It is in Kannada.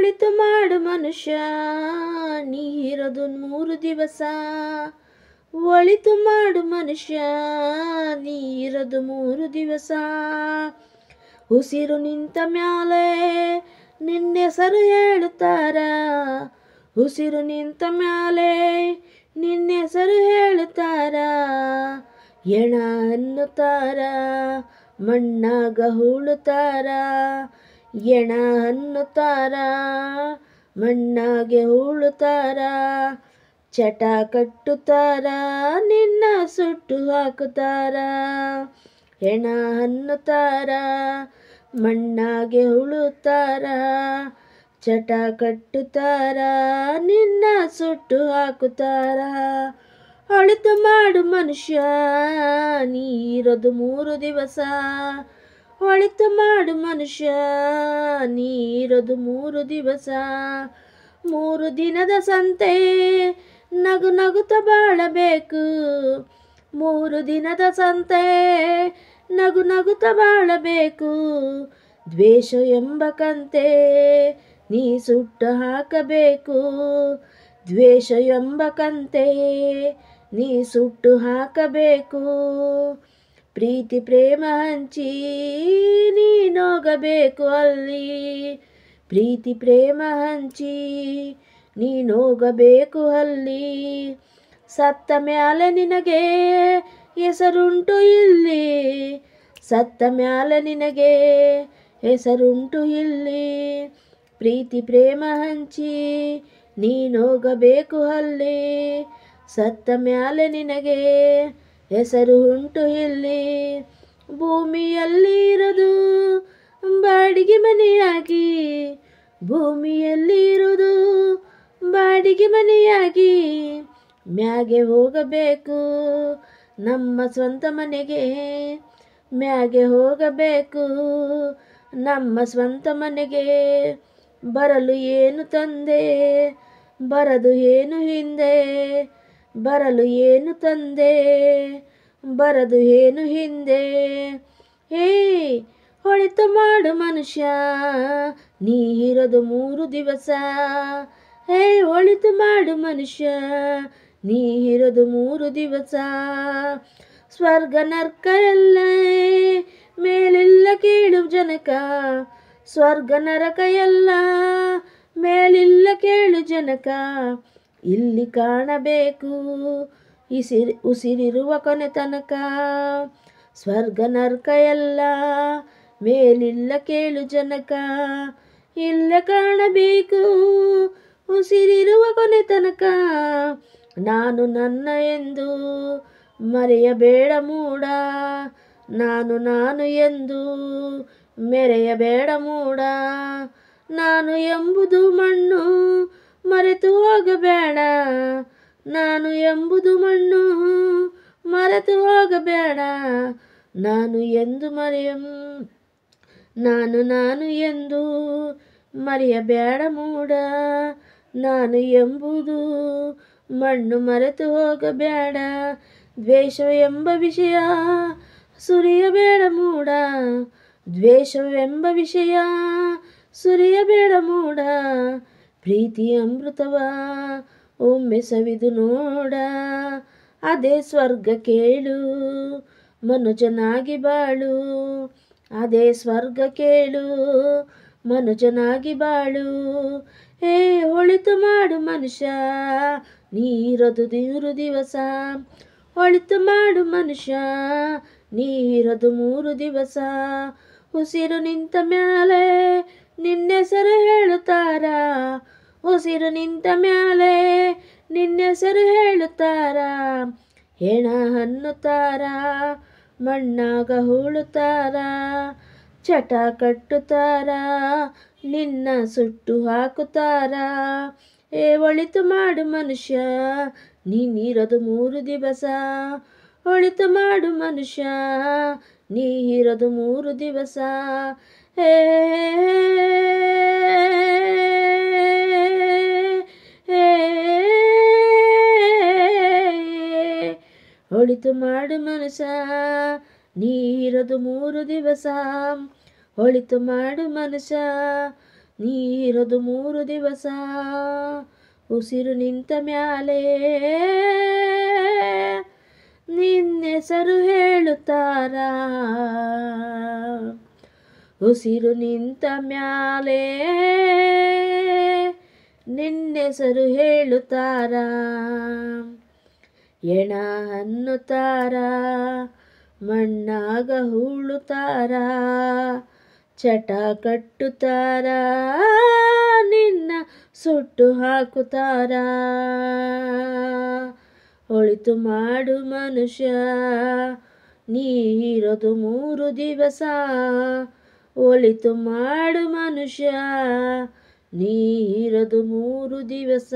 ಒಳಿತು ಮಾಡು ಮನುಷ್ಯ ನೀ ಇರೋದು 3 ದಿವಸ. ಒಳಿತು ಮಾಡು ಮನುಷ್ಯ ನೀ ಇರೋದು 3 ದಿವಸ. ಉಸಿರು ನಿಂತ ಮ್ಯಾಲೆ ನಿನ್ನೆಸರು ಹೇಳುತ್ತಾರ. ಉಸಿರು ನಿಂತ ಮ್ಯಾಲೆ ನಿನ್ನೆಸರು ಹೇಳುತ್ತಾರ. ಎಣ ಅನ್ನುತ್ತಾರ ಮಣ್ಣಾಗ ಹೂಳುತ್ತಾರ. ಎಣ ಅನ್ನುತ್ತಾರ ಮಣ್ಣಾಗೆ ಹೂಳುತ್ತಾರ. ಚಟ ಕಟ್ಟುತ್ತಾರ ನಿನ್ನ ಸುಟ್ಟು ಹಾಕುತ್ತಾರ. ಹೆಣ ಅನ್ನುತ್ತಾರ ಮಣ್ಣಾಗೆ ಉಳುತ್ತಾರ. ಚಟ ಕಟ್ಟುತ್ತಾರ ನಿನ್ನ ಸುಟ್ಟು ಹಾಕುತ್ತಾರ. ಒಳಿತು ಮಾಡು ಮನುಷ್ಯ ನೀ ಇರೋದು 3 ದಿವಸ. ಒಳಿತು ಮಾಡು ಮನುಷ್ಯ ನೀ ಇರೋದು 3 ದಿವಸ. 3 ದಿನದ ಸಂತೆ ನಗು ನಗುತ್ತ ಬಾಳಬೇಕು. 3 ದಿನದ ಸಂತೆ ನಗು ನಗುತ್ತ ಬಾಳಬೇಕು. ದ್ವೇಷ ಎಂಬ ಕಂತೆ ನೀ ಸುಟ್ಟು ಹಾಕಬೇಕು. ದ್ವೇಷ ಎಂಬ ಕಂತೆ ನೀ ಸುಟ್ಟು ಹಾಕಬೇಕು. ಪ್ರೀತಿ ಪ್ರೇಮ ಹಂಚಿ ನೀನೋಗಬೇಕು ಅಲ್ಲಿ. ಪ್ರೀತಿ ಪ್ರೇಮ ಹಂಚಿ ನೀನೋಗಬೇಕು ಅಲ್ಲಿ. ಸತ್ತ ಮ್ಯಾಲೆ ನಿನಗೆ ಹೆಸರುಂಟು ಇಲ್ಲಿ. ಸತ್ತ ಮ್ಯಾಲೆ ನಿನಗೆ ಹೆಸರುಂಟು ಇಲ್ಲಿ. ಪ್ರೀತಿ ಪ್ರೇಮ ಹಂಚಿ ನೀನೋಗಬೇಕು ಅಲ್ಲಿ. ಸತ್ತ ಮ್ಯಾಲೆ ನಿನಗೆ ಹೆಸರು ಉಂಟು ಇಲ್ಲಿ. ಭೂಮಿಯಲ್ಲಿ ಇರೋದು ಬಾಡಿಗೆ ಮನೆಯಾಗಿ. ಭೂಮಿಯಲ್ಲಿ ಇರೋದು ಬಾಡಿಗೆ ಮನೆಯಾಗಿ. ಮ್ಯಾಗೆ ಹೋಗಬೇಕು ನಮ್ಮ ಸ್ವಂತ ಮನೆಗೆ. ಮ್ಯಾಗೆ ಹೋಗಬೇಕು ನಮ್ಮ ಸ್ವಂತ ಮನೆಗೆ. ಬರಲು ಏನು ತಂದೆ ಬರದು ಏನು ಹಿಂದೆ. ಬರಲು ಏನು ತಂದೆ ಬರದು ಏನು ಹಿಂದೆ. ಹೇ ಒಳಿತು ಮಾಡು ಮನುಷ್ಯ ನೀ ಇರೋದು 3 ದಿವಸ. ಹೇ ಒಳಿತು ಮಾಡು ಮನುಷ್ಯ ನೀ ಇರೋದು 3 ದಿವಸ. ಸ್ವರ್ಗ ನರ್ಕ ಎಲ್ಲ ಮೇಲಿಲ್ಲ ಕೇಳು ಜನಕ. ಸ್ವರ್ಗ ನರಕ ಎಲ್ಲ ಮೇಲಿಲ್ಲ ಕೇಳು ಜನಕ. ಇಲ್ಲಿ ಕಾಣಬೇಕು ಉಸಿರಿರುವ ಕೊನೆ ತನಕ. ಸ್ವರ್ಗ ನರ್ಕ ಎಲ್ಲ ಮೇಲಿಲ್ಲ ಕೇಳು ಜನಕ. ಇಲ್ಲೇ ಕಾಣಬೇಕು ಉಸಿರಿರುವ ಕೊನೆ ತನಕ. ನಾನು ನನ್ನ ಎಂದು ಮರೆಯಬೇಡ ಮೂಡ. ನಾನು ಎಂದು ಮೆರೆಯಬೇಡ ಮೂಡ. ನಾನು ಎಂಬುದು ಮಣ್ಣು ಮರೆತು ಹೋಗಬೇಡ. ನಾನು ಎಂಬುದು ಮಣ್ಣು ಮರೆತು ಹೋಗಬೇಡ. ನಾನು ಎಂದು ಮರೆಯಬೇಡ ಮೂಡ. ನಾನು ಎಂಬುದು ಮಣ್ಣು ಮರೆತು ಹೋಗಬೇಡ. ದ್ವೇಷ ಎಂಬ ವಿಷಯ ಸುರಿಯಬೇಡ ಮೂಡ. ದ್ವೇಷವೆಂಬ ವಿಷಯ ಸುರಿಯಬೇಡ ಮೂಡ. ಪ್ರೀತಿ ಅಮೃತವ ಒಮ್ಮೆ ಸವಿದು ನೋಡ. ಅದೇ ಸ್ವರ್ಗ ಕೇಳು ಮನುಜನಾಗಿ ಬಾಳು. ಅದೇ ಸ್ವರ್ಗ ಕೇಳು ಮನುಜನಾಗಿ ಬಾಳು. ಹೇ ಒಳಿತು ಮಾಡು ಮನುಷ್ಯ ನೀ ಇರೋದು 3 ದಿವಸ. ಒಳಿತು ಮಾಡು ಮನುಷ್ಯ ನೀ ಇರೋದು 3 ದಿವಸ. ಉಸಿರು ನಿಂತ ಮ್ಯಾಲೆ ನಿನ್ನೆಸರು ಹೇಳುತ್ತಾರ. ಉಸಿರು ನಿಂತ ಮ್ಯಾಲೆ ನಿನ್ನೆಸರು ಹೇಳುತ್ತಾರ. ಹೆಣ ಅನ್ನುತ್ತಾರ ಮಣ್ಣಾಗ ಹೂಳುತ್ತಾರ. ಚಟ ಕಟ್ಟುತ್ತಾರ ನಿನ್ನ ಸುಟ್ಟು ಹಾಕುತ್ತಾರ. ಹೇ ಒಳಿತು ಮಾಡು ಮನುಷ್ಯ ನೀನಿರೋದು 3 ದಿವಸ. ಒಳಿತು ಮಾಡು ಮನುಷ್ಯ ನೀ ಇರೋದು 3 ದಿವಸ. ಹೇ ಒಳಿತು ಮಾಡು ಮನುಷ್ಯ ನೀ ಇರೋದು 3 ದಿವಸ. ಒಳಿತು ಮಾಡು ಮನುಷ್ಯ ನೀರದು 3 ದಿವಸ ಉಸಿರು ನಿಂತ ಮ್ಯಾಲೆ ನಿನ್ನೆಸರು ಹೇಳುತ್ತಾರ. ಉಸಿರು ನಿಂತ ಮ್ಯಾಲೆ ನಿನ್ನೆಸರು ಹೇಳುತ್ತಾರ. ಎಣ ಅನ್ನುತ್ತಾರ, ಮಣ್ಣಾಗ ಹೂಳುತ್ತಾರ, ಚಟ ಕಟ್ಟುತ್ತಾರ, ನಿನ್ನ ಸುಟ್ಟು ಹಾಕುತ್ತಾರ. ಒಳಿತು ಮಾಡು ಮನುಷ್ಯ, ನೀರದು 3 ದಿವಸ. ಒಳಿತು ಮಾಡು ಮನುಷ್ಯ, ನೀರದು 3 ದಿವಸ.